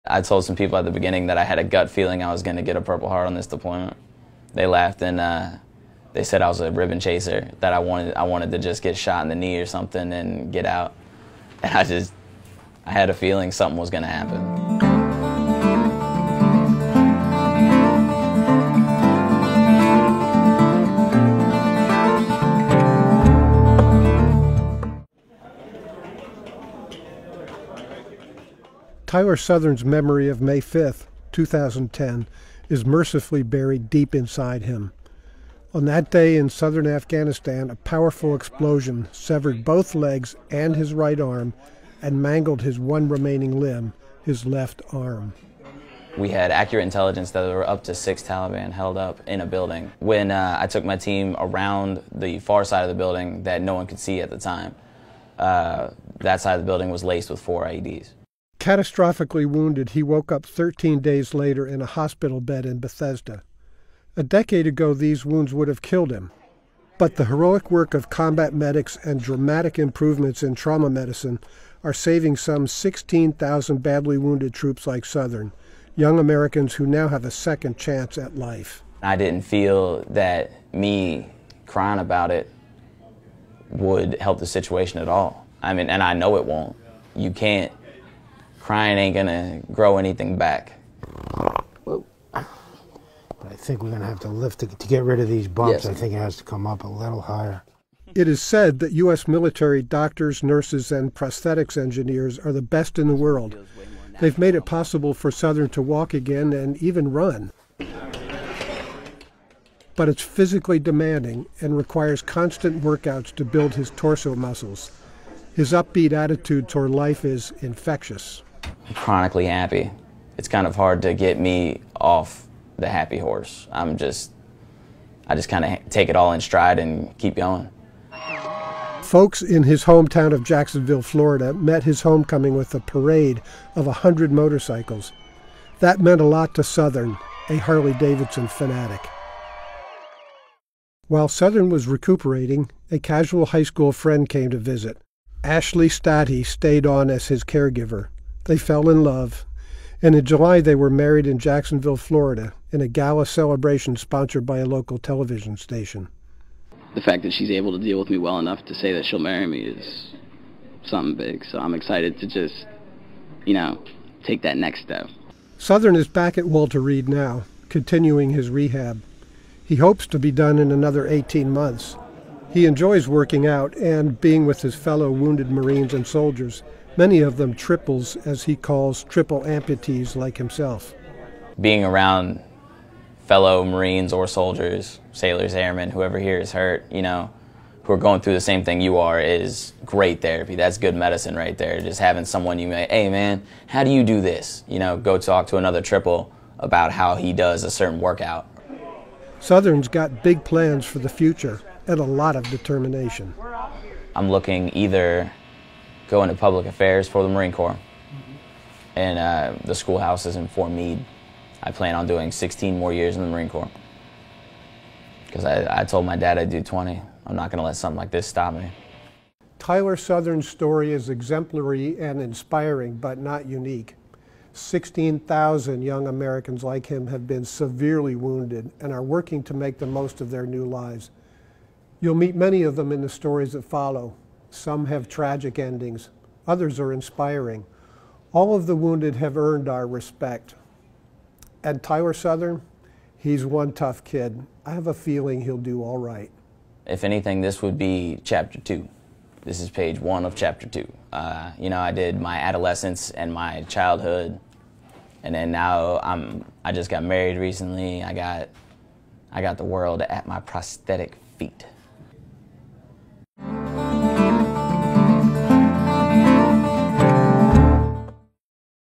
I told some people at the beginning that I had a gut feeling I was going to get a Purple Heart on this deployment. They laughed and they said I was a ribbon chaser, that I wanted to just get shot in the knee or something and get out. And I had a feeling something was going to happen. Tyler Southern's memory of May 5th, 2010, is mercifully buried deep inside him. On that day in southern Afghanistan, a powerful explosion severed both legs and his right arm and mangled his one remaining limb, his left arm. We had accurate intelligence that there were up to 6 Taliban held up in a building. When I took my team around the far side of the building that no one could see at the time, that side of the building was laced with 4 IEDs. Catastrophically wounded, he woke up 13 days later in a hospital bed in Bethesda. A decade ago, these wounds would have killed him. But the heroic work of combat medics and dramatic improvements in trauma medicine are saving some 16,000 badly wounded troops like Southern, young Americans who now have a second chance at life. I didn't feel that me crying about it would help the situation at all. I mean, and I know it won't. You can't. Crying ain't gonna grow anything back. But I think we're gonna have to lift to get rid of these bumps. Yes. I think it has to come up a little higher. It is said that U.S. military doctors, nurses, and prosthetics engineers are the best in the world. They've made it possible for Southern to walk again and even run. But it's physically demanding and requires constant workouts to build his torso muscles. His upbeat attitude toward life is infectious. I'm chronically happy. It's kind of hard to get me off the happy horse. I just kind of take it all in stride and keep going. Folks in his hometown of Jacksonville, Florida, met his homecoming with a parade of 100 motorcycles. That meant a lot to Southern, a Harley-Davidson fanatic. While Southern was recuperating, a casual high school friend came to visit. Ashley Stati stayed on as his caregiver. They fell in love, and in July they were married in Jacksonville, Florida, in a gala celebration sponsored by a local television station. The fact that she's able to deal with me well enough to say that she'll marry me is something big, so I'm excited to just, take that next step. Southern is back at Walter Reed now, continuing his rehab. He hopes to be done in another 18 months. He enjoys working out and being with his fellow wounded Marines and soldiers, many of them triples, as he calls triple amputees like himself. Being around fellow Marines or soldiers, sailors, airmen, whoever here is hurt, who are going through the same thing you are, is great therapy. That's good medicine right there. Just having someone hey man, how do you do this? Go talk to another triple about how he does a certain workout. Southern's got big plans for the future and a lot of determination. I'm looking either go into public affairs for the Marine Corps, and the schoolhouse is in Fort Meade. I plan on doing 16 more years in the Marine Corps because I told my dad I'd do 20. I'm not going to let something like this stop me. Tyler Southern's story is exemplary and inspiring, but not unique. 16,000 young Americans like him have been severely wounded and are working to make the most of their new lives. You'll meet many of them in the stories that follow. Some have tragic endings. Others are inspiring. All of the wounded have earned our respect. And Tyler Southern, he's one tough kid. I have a feeling he'll do all right. If anything, this would be chapter 2. This is page 1 of chapter 2. I did my adolescence and my childhood, and then now I just got married recently. I got the world at my prosthetic feet.